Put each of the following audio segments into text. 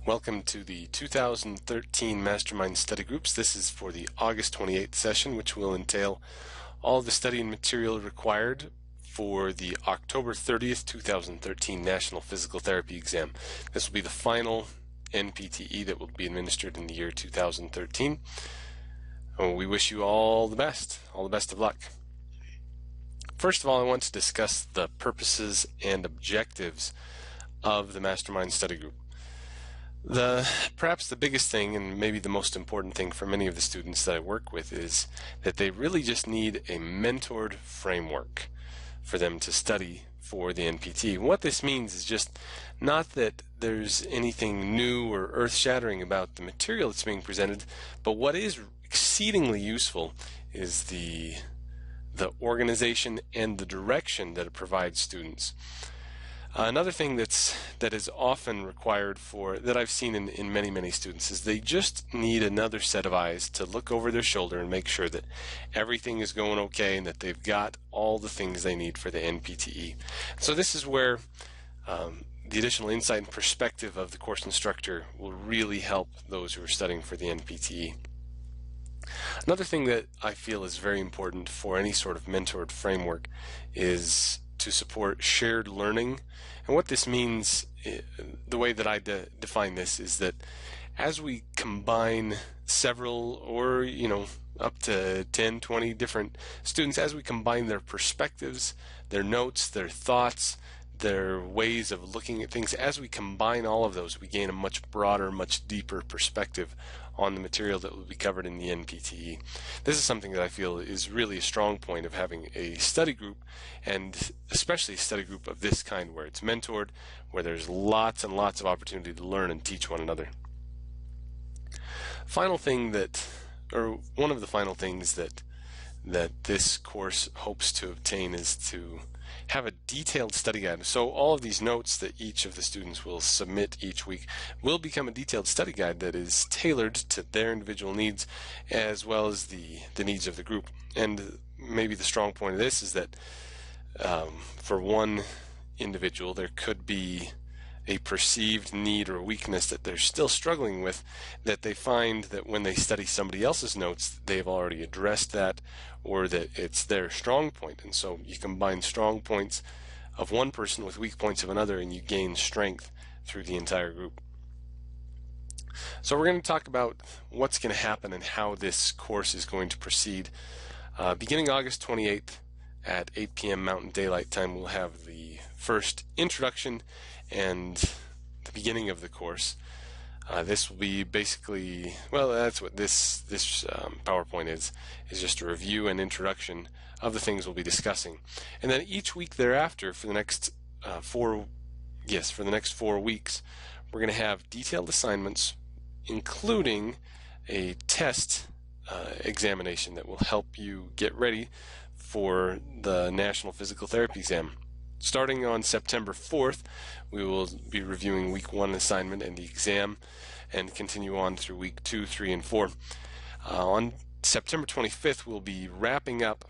Welcome to the 2013 Mastermind Study Groups. This is for the August 28th session, which will entail all the study and material required for the October 30th, 2013 National Physical Therapy exam. This will be the final NPTE that will be administered in the year 2013. We wish you all the best of luck. First of all, I want to discuss the purposes and objectives of the Mastermind Study Group. Perhaps the biggest thing, and maybe the most important thing for many of the students that I work with, is that they really just need a mentored framework for them to study for the NPTE. What this means is just not that there's anything new or earth-shattering about the material that's being presented, but what is exceedingly useful is the organization and the direction that it provides students. Another thing that is often required that I've seen in many students is they just need another set of eyes to look over their shoulder and make sure that everything is going okay and that they've got all the things they need for the NPTE. So this is where the additional insight and perspective of the course instructor will really help those who are studying for the NPTE. Another thing that I feel is very important for any sort of mentored framework is to support shared learning. And what this means, the way that I define this, is that as we combine several or up to 10, 20 different students, as we combine their perspectives, their notes, their thoughts, their ways of looking at things, as we combine all of those, we gain a much broader, much deeper perspective on the material that will be covered in the NPTE. This is something that I feel is really a strong point of having a study group, and especially a study group of this kind where it's mentored, where there's lots and lots of opportunity to learn and teach one another. One of the final things that this course hopes to obtain is to have a detailed study guide. So all of these notes that each of the students will submit each week will become a detailed study guide that is tailored to their individual needs as well as the needs of the group. And maybe the strong point of this is that for one individual there could be a perceived need or weakness that they're still struggling with, that they find that when they study somebody else's notes they've already addressed that, or that it's their strong point. And so you combine strong points of one person with weak points of another and you gain strength through the entire group. So we're going to talk about what's going to happen and how this course is going to proceed. Beginning August 28th at 8 p.m. Mountain Daylight Time, we'll have the first introduction and the beginning of the course. This will be basically, well, that's what this PowerPoint is just a review and introduction of the things we'll be discussing. And then each week thereafter, for the next 4 weeks, we're going to have detailed assignments, including a test examination that will help you get ready for the National Physical Therapy exam. Starting on September 4th, we will be reviewing week 1 assignment and the exam, and continue on through week 2, 3, and 4. On September 25th, we'll be wrapping up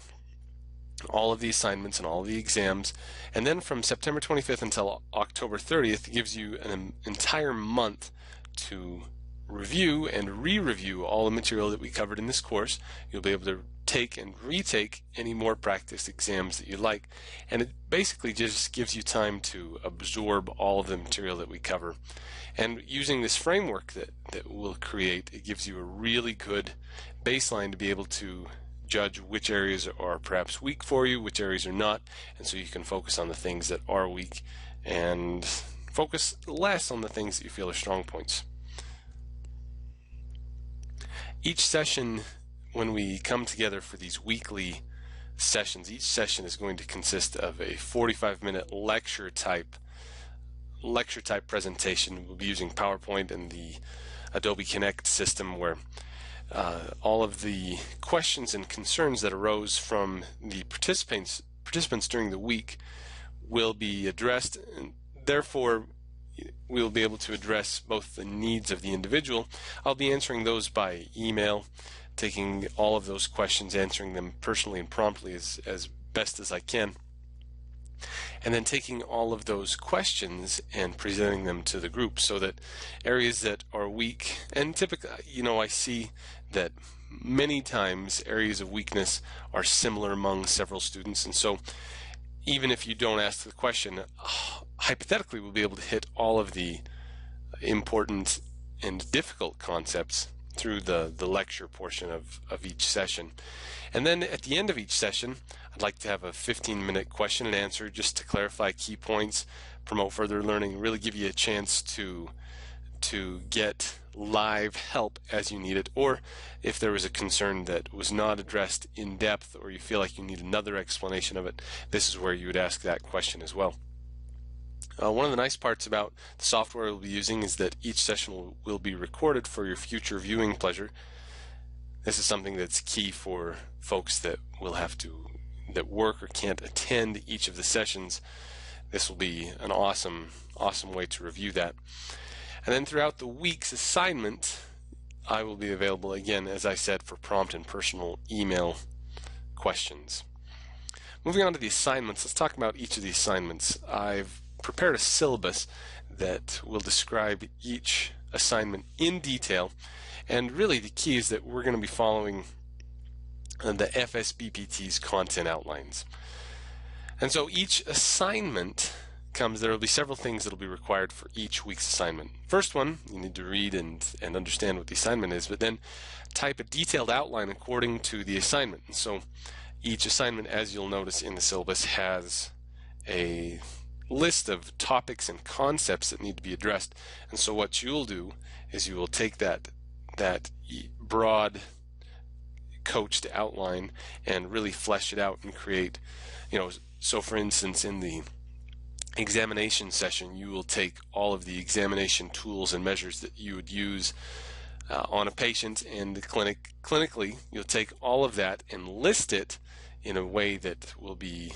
all of the assignments and all of the exams, and then from September 25th until October 30th gives you an entire month to review and re-review all the material that we covered in this course. You'll be able to take and retake any more practice exams that you like, and it basically just gives you time to absorb all of the material that we cover. And using this framework that we'll create, it gives you a really good baseline to be able to judge which areas are perhaps weak for you, which areas are not, and so you can focus on the things that are weak and focus less on the things that you feel are strong points. Each session, when we come together for these weekly sessions, each session is going to consist of a 45-minute lecture type presentation. We'll be using PowerPoint and the Adobe Connect system, where all of the questions and concerns that arose from the participants during the week will be addressed, and therefore we'll be able to address both the needs of the individual. I'll be answering those by email, taking all of those questions, answering them personally and promptly as best as I can. and then taking all of those questions and presenting them to the group, so that areas that are weak, and typically, I see that many times areas of weakness are similar among several students, and so even if you don't ask the question, hypothetically we'll be able to hit all of the important and difficult concepts through the lecture portion of each session. And then at the end of each session, I'd like to have a 15-minute question and answer just to clarify key points, promote further learning, really give you a chance to get live help as you need it, or if there was a concern that was not addressed in depth, or you feel like you need another explanation of it, this is where you would ask that question as well. One of the nice parts about the software we'll be using is that each session will be recorded for your future viewing pleasure. This is something that's key for folks that work or can't attend each of the sessions. This will be an awesome way to review that. And then throughout the week's assignment, I will be available again, as I said, for prompt and personal email questions. Moving on to the assignments, let's talk about each of the assignments. I've prepared a syllabus that will describe each assignment in detail, and really the key is that we're going to be following the FSBPT's content outlines. And so each assignment there will be several things that will be required for each week's assignment. First one, you need to read and understand what the assignment is, but then type a detailed outline according to the assignment. And so each assignment, as you'll notice in the syllabus, has a list of topics and concepts that need to be addressed. And so what you'll do is you will take that broad coached outline and really flesh it out and create, so for instance, in the examination session, you will take all of the examination tools and measures that you would use on a patient, and clinically you'll take all of that and list it in a way that will be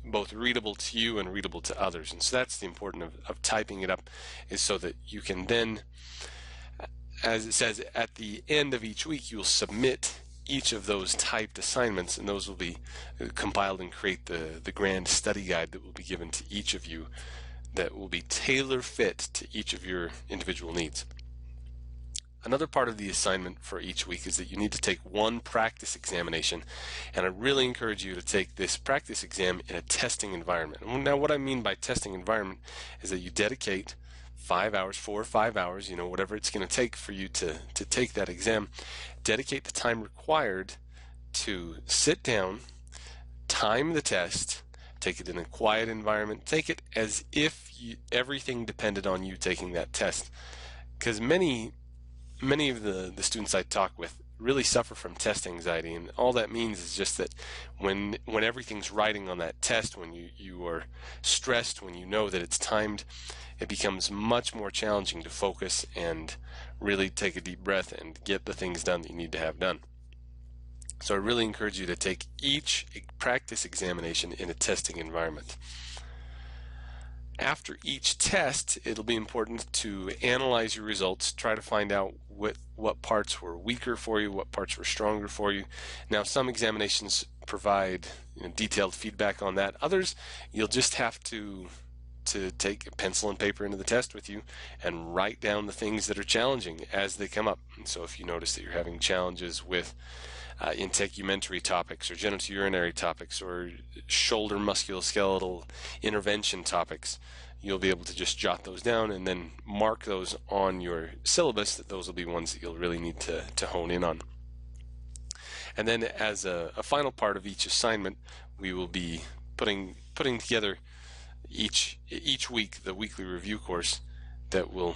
both readable to you and readable to others. And so that's the importance of typing it up, is so that you can then, as it says, at the end of each week you'll submit each of those typed assignments, and those will be compiled and create the grand study guide that will be given to each of you, that will be tailor fit to each of your individual needs. Another part of the assignment for each week is that you need to take one practice examination, and I really encourage you to take this practice exam in a testing environment. Now, what I mean by testing environment is that you dedicate 4 or 5 hours, whatever it's going to take for you to take that exam. Dedicate the time required to sit down, time the test, take it in a quiet environment, take it as if everything depended on you taking that test. Because many of the students I talk with really suffer from test anxiety, and all that means is just that when everything's riding on that test, when you are stressed, when you know that it's timed, it becomes much more challenging to focus and really take a deep breath and get the things done that you need to have done. So I really encourage you to take each practice examination in a testing environment. After each test, it'll be important to analyze your results, try to find out what parts were weaker for you, what parts were stronger for you. Now, some examinations provide detailed feedback on that. Others, you'll just have to take a pencil and paper into the test with you and write down the things that are challenging as they come up. And so if you notice that you're having challenges with integumentary topics or genitourinary topics or shoulder musculoskeletal intervention topics, you'll be able to just jot those down and then mark those on your syllabus, that those will be ones that you'll really need to hone in on. And then as a final part of each assignment, we will be putting together each week the weekly review course that will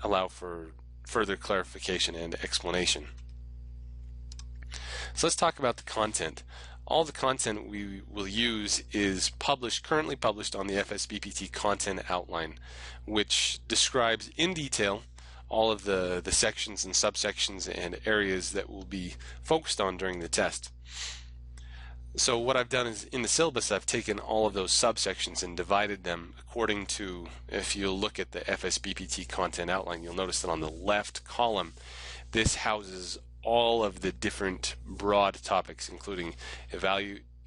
allow for further clarification and explanation. So let's talk about the content. All the content we will use is currently published on the FSBPT content outline, which describes in detail all of the sections and subsections and areas that will be focused on during the test. So what I've done is, in the syllabus, I've taken all of those subsections and divided them according to, if you look at the FSBPT content outline, you'll notice that on the left column, this houses all of the different broad topics, including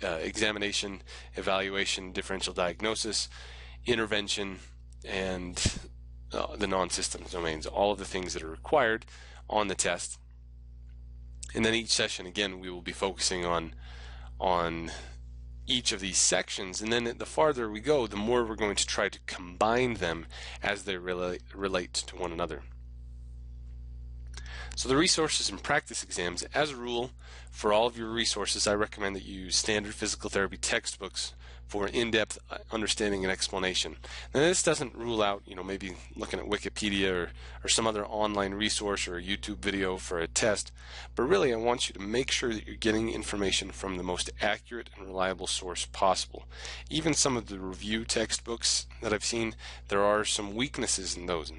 examination, evaluation, differential diagnosis, intervention, and the non-systems domains, all of the things that are required on the test. And then each session, again, we will be focusing on each of these sections, and then the farther we go, the more we're going to try to combine them as they relate to one another. So the resources and practice exams, as a rule, for all of your resources, I recommend that you use standard physical therapy textbooks for in-depth understanding and explanation. Now this doesn't rule out, maybe looking at Wikipedia or some other online resource or a YouTube video for a test, but really I want you to make sure that you're getting information from the most accurate and reliable source possible. Even some of the review textbooks that I've seen, there are some weaknesses in those.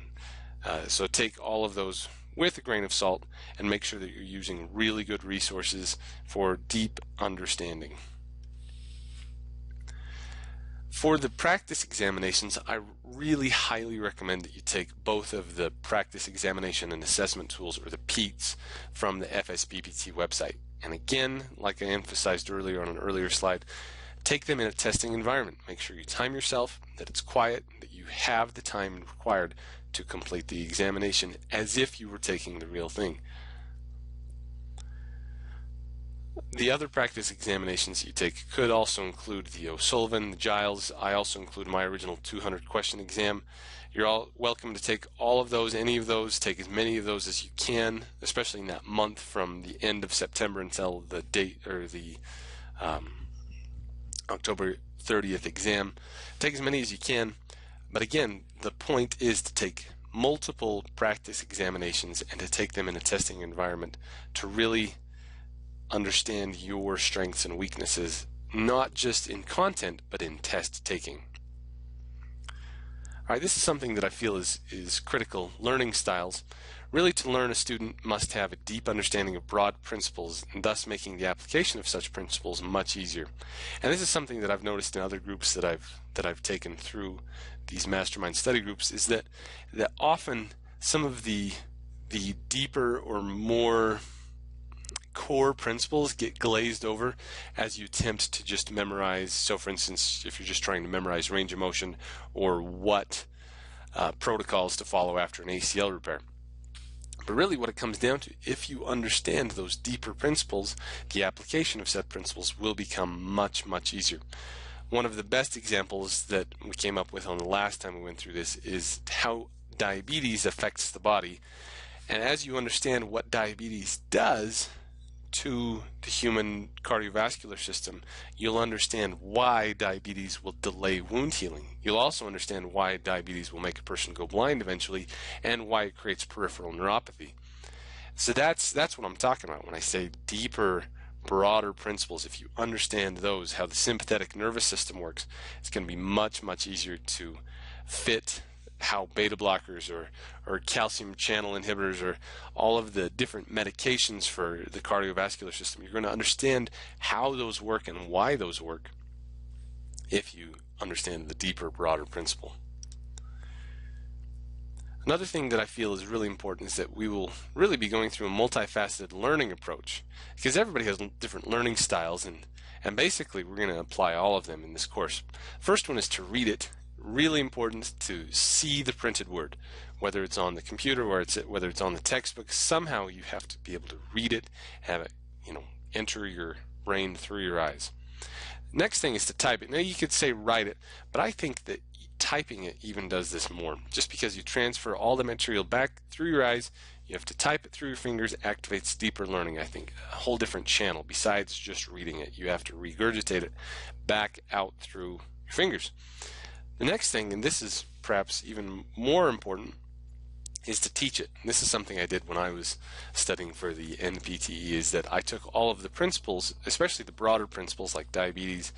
So take all of those with a grain of salt and make sure that you're using really good resources for deep understanding. For the practice examinations, I really highly recommend that you take both of the practice examination and assessment tools, or the PEATs, from the FSBPT website. And again, like I emphasized earlier on an earlier slide, take them in a testing environment. Make sure you time yourself, that it's quiet, that you have the time required to complete the examination as if you were taking the real thing. The other practice examinations you take could also include the O'Sullivan, the Giles. I also include my original 200 question exam. You're all welcome to take all of those, any of those, take as many of those as you can, especially in that month from the end of September until the date, or the October 30th exam. Take as many as you can, but again, the point is to take multiple practice examinations and to take them in a testing environment to really understand your strengths and weaknesses, not just in content, but in test taking. All right, this is something that I feel is critical. Learning styles. Really, to learn, a student must have a deep understanding of broad principles, and thus making the application of such principles much easier. And this is something that I've noticed in other groups that I've taken through these Mastermind study groups, is that often some of the deeper or more core principles get glazed over as you attempt to just memorize. So for instance, if you're just trying to memorize range of motion, or what protocols to follow after an ACL repair. But really what it comes down to, if you understand those deeper principles, the application of said principles will become much, much easier. One of the best examples that we came up with on the last time we went through this is how diabetes affects the body. And as you understand what diabetes does to the human cardiovascular system, you'll understand why diabetes will delay wound healing. You'll also understand why diabetes will make a person go blind eventually, and why it creates peripheral neuropathy. So that's what I'm talking about when I say deeper, broader principles. If you understand those, how the sympathetic nervous system works, it's going to be much, much easier to fit how beta blockers or calcium channel inhibitors, or all of the different medications for the cardiovascular system. You're going to understand how those work and why those work if you understand the deeper, broader principle. Another thing that I feel is really important is that we will really be going through a multifaceted learning approach, because everybody has different learning styles, and basically we're going to apply all of them in this course. First one is to read it. Really important to see the printed word, whether it's on the computer or whether it's on the textbook. Somehow you have to be able to read it, have it, enter your brain through your eyes. Next thing is to type it. Now you could say write it, but I think that typing it even does this more. Just because you transfer all the material back through your eyes, you have to type it through your fingers, activates deeper learning, I think. A whole different channel besides just reading it. You have to regurgitate it back out through your fingers. The next thing, and this is perhaps even more important, is to teach it. And this is something I did when I was studying for the NPTE, is that I took all of the principles, especially the broader principles like diabetes,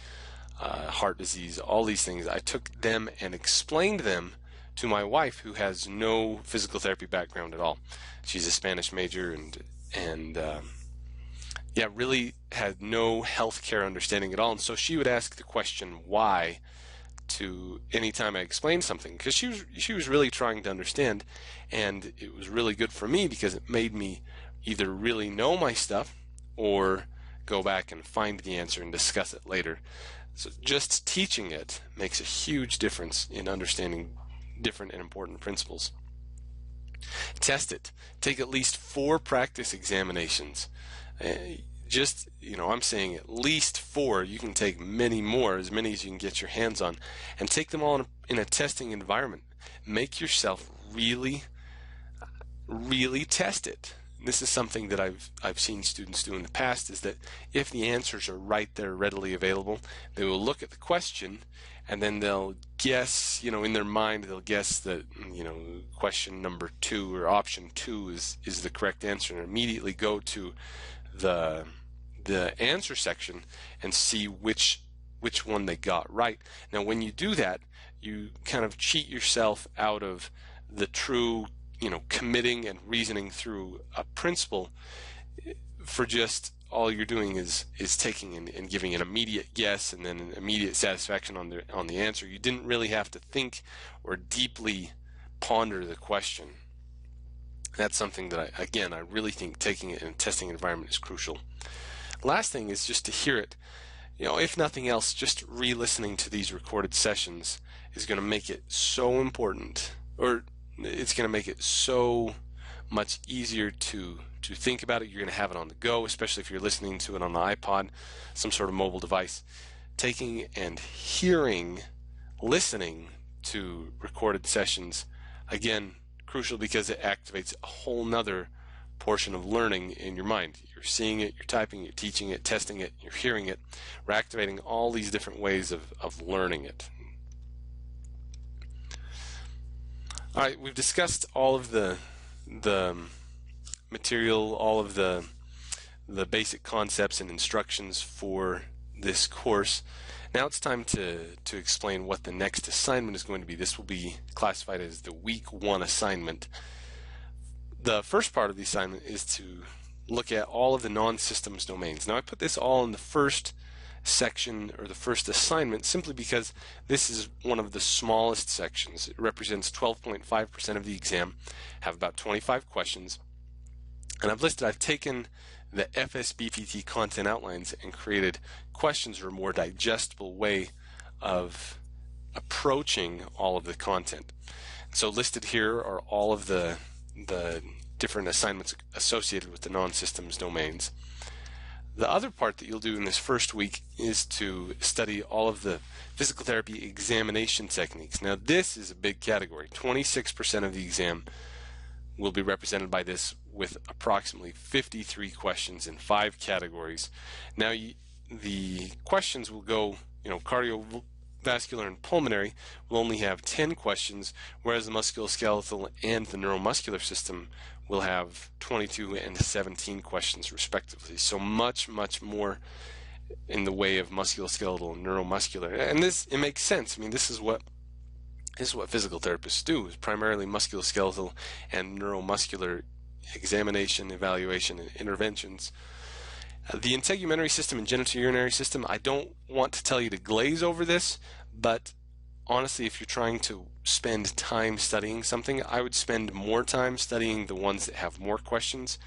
heart disease, all these things, I took them and explained them to my wife, who has no physical therapy background at all. She's a Spanish major and really had no healthcare understanding at all. And so she would ask the question, why, to any time I explained something, because she was really trying to understand, and it was really good for me because it made me either really know my stuff or go back and find the answer and discuss it later. So just teaching it makes a huge difference in understanding different and important principles. Test it. Take at least 4 practice examinations. I'm saying at least 4. You can take many more, as many as you can get your hands on, and take them all in a testing environment. Make yourself really test it. This is something that I've seen students do in the past, is that if the answers are right there readily available, they will look at the question and then they'll guess, in their mind, they'll guess that, question number 2 or option 2 is the correct answer, and immediately go to the answer section and see which one they got right. Now, when you do that, you kind of cheat yourself out of the true, committing and reasoning through a principle, for just all you're doing is taking and giving an immediate guess and then an immediate satisfaction on the answer. You didn't really have to think or deeply ponder the question. That's something that I really think taking it in a testing environment is crucial. Last thing is just to hear it. If nothing else, just re-listening to these recorded sessions is going to make it so important, or it's going to make it so much easier to think about it. You're going to have it on the go, especially if you're listening to it on the iPod, some sort of mobile device. Taking and listening to recorded sessions, again, crucial, because it activates a whole nother portion of learning in your mind. You're seeing it, you're typing, you're teaching it, testing it, you're hearing it. We're activating all these different ways of learning it. All right, we've discussed all of the material, all of the basic concepts and instructions for this course. Now it's time to explain what the next assignment is going to be. This will be classified as the week 1 assignment. The first part of the assignment is to look at all of the non-systems domains. Now I put this all in the first section, or the first assignment, simply because this is one of the smallest sections. It represents 12.5% of the exam, have about 25 questions, and I've taken the FSBPT content outlines and created questions, or a more digestible way of approaching all of the content. So listed here are all of the different assignments associated with the non-systems domains. The other part that you'll do in this first week is to study all of the physical therapy examination techniques. Now this is a big category. 26% of the exam will be represented by this, with approximately 53 questions in 5 categories. Now the questions will go, cardiovascular and pulmonary will only have 10 questions, whereas the musculoskeletal and the neuromuscular system will have 22 and 17 questions respectively. So much more in the way of musculoskeletal and neuromuscular. And it makes sense. I mean, this is what physical therapists do, is primarily musculoskeletal and neuromuscular examination, evaluation, and interventions. The integumentary system and genitourinary system, I don't want to tell you to glaze over this, but honestly, if you're trying to spend time studying something, I would spend more time studying the ones that have more questions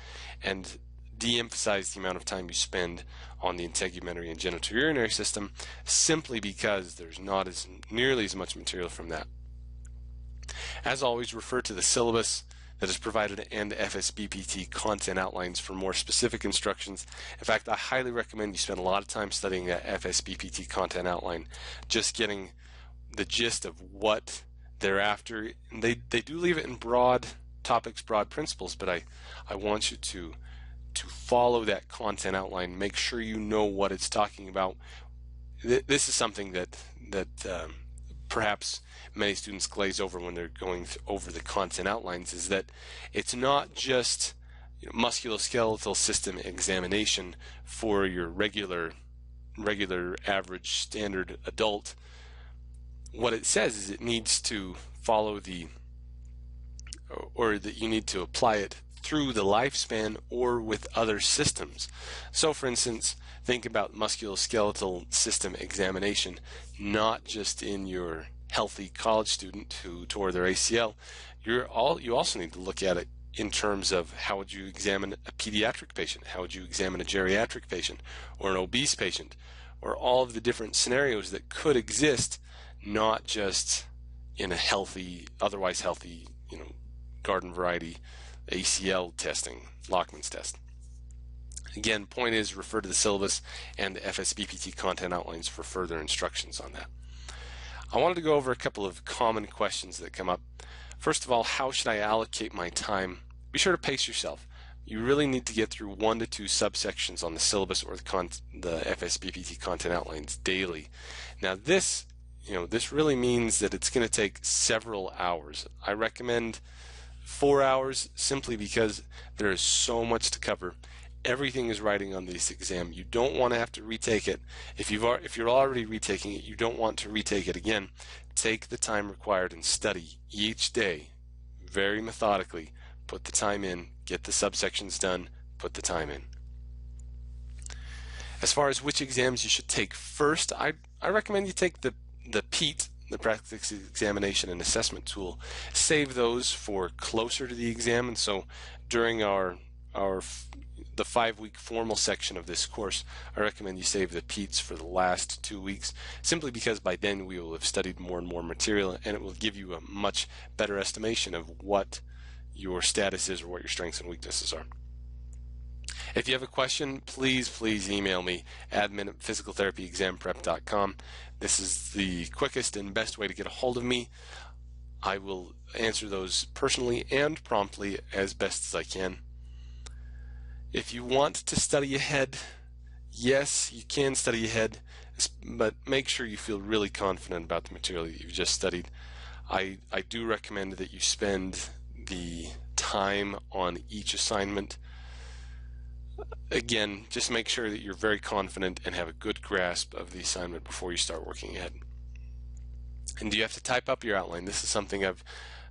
and de-emphasize the amount of time you spend on the integumentary and genitourinary system, simply because there's not nearly as much material from that. As always, refer to the syllabus that is provided and the FSBPT content outlines for more specific instructions. In fact, I highly recommend you spend a lot of time studying that FSBPT content outline, just getting the gist of what they're after. And they do leave it in broad topics, broad principles, but I want you to follow that content outline. Make sure you know what it's talking about. This is something that perhaps many students glaze over when they're going over the content outlines, is that it's not just musculoskeletal system examination for your regular average standard adult. What it says is it needs to follow or that you need to apply it through the lifespan or with other systems. So for instance, think about musculoskeletal system examination, not just in your healthy college student who tore their ACL. You also need to look at it in terms of how would you examine a pediatric patient, how would you examine a geriatric patient, or an obese patient, or all of the different scenarios that could exist, not just in a healthy, otherwise healthy, garden variety ACL testing, Lockman's test. Again, point is, refer to the syllabus and the FSBPT content outlines for further instructions on that. I wanted to go over a couple of common questions that come up. First of all, how should I allocate my time? Be sure to pace yourself. You really need to get through 1 to 2 subsections on the syllabus or the FSBPT content outlines daily. Now this really means that it's going to take several hours. I recommend 4 hours simply because there is so much to cover. Everything is writing on this exam. You don't want to have to retake it. If you're already retaking it, you don't want to retake it again. Take the time required and study each day very methodically. Put the time in, get the subsections done, put the time in. As far as which exams you should take first, I recommend you take the PEAT, the Practice Examination and Assessment Tool. Save those for closer to the exam, and so during the 5-week formal section of this course, I recommend you save the PEATs for the last 2 weeks, simply because by then we will have studied more and more material, and it will give you a much better estimation of what your status is or what your strengths and weaknesses are. If you have a question, please email me, admin@physicaltherapyexamprep.com. This is the quickest and best way to get a hold of me. I will answer those personally and promptly as best as I can. If you want to study ahead, yes, you can study ahead, but make sure you feel really confident about the material that you've just studied. I do recommend that you spend the time on each assignment. Again, just make sure that you're very confident and have a good grasp of the assignment before you start working ahead. And do you have to type up your outline? This is something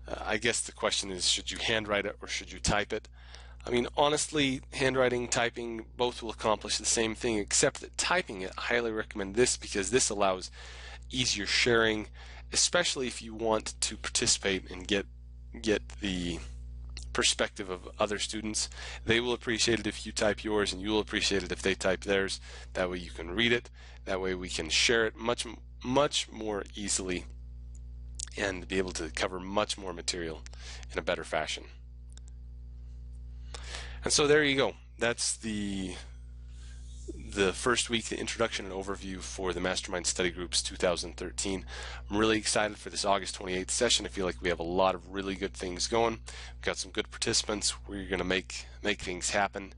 I guess the question is, should you handwrite it or should you type it? I mean, honestly, handwriting, typing, both will accomplish the same thing, except that typing it, I highly recommend this because this allows easier sharing, especially if you want to participate and get the perspective of other students. They will appreciate it if you type yours, and you will appreciate it if they type theirs. That way you can read it. That way we can share it much more easily and be able to cover much more material in a better fashion. And so there you go. That's the first week, the introduction and overview for the Mastermind Study Groups 2013. I'm really excited for this August 28th session. I feel like we have a lot of really good things going. We've got some good participants. We're going to make things happen.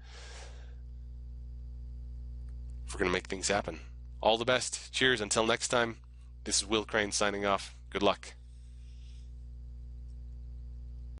We're going to make things happen. All the best. Cheers. Until next time, this is Will Crane signing off. Good luck.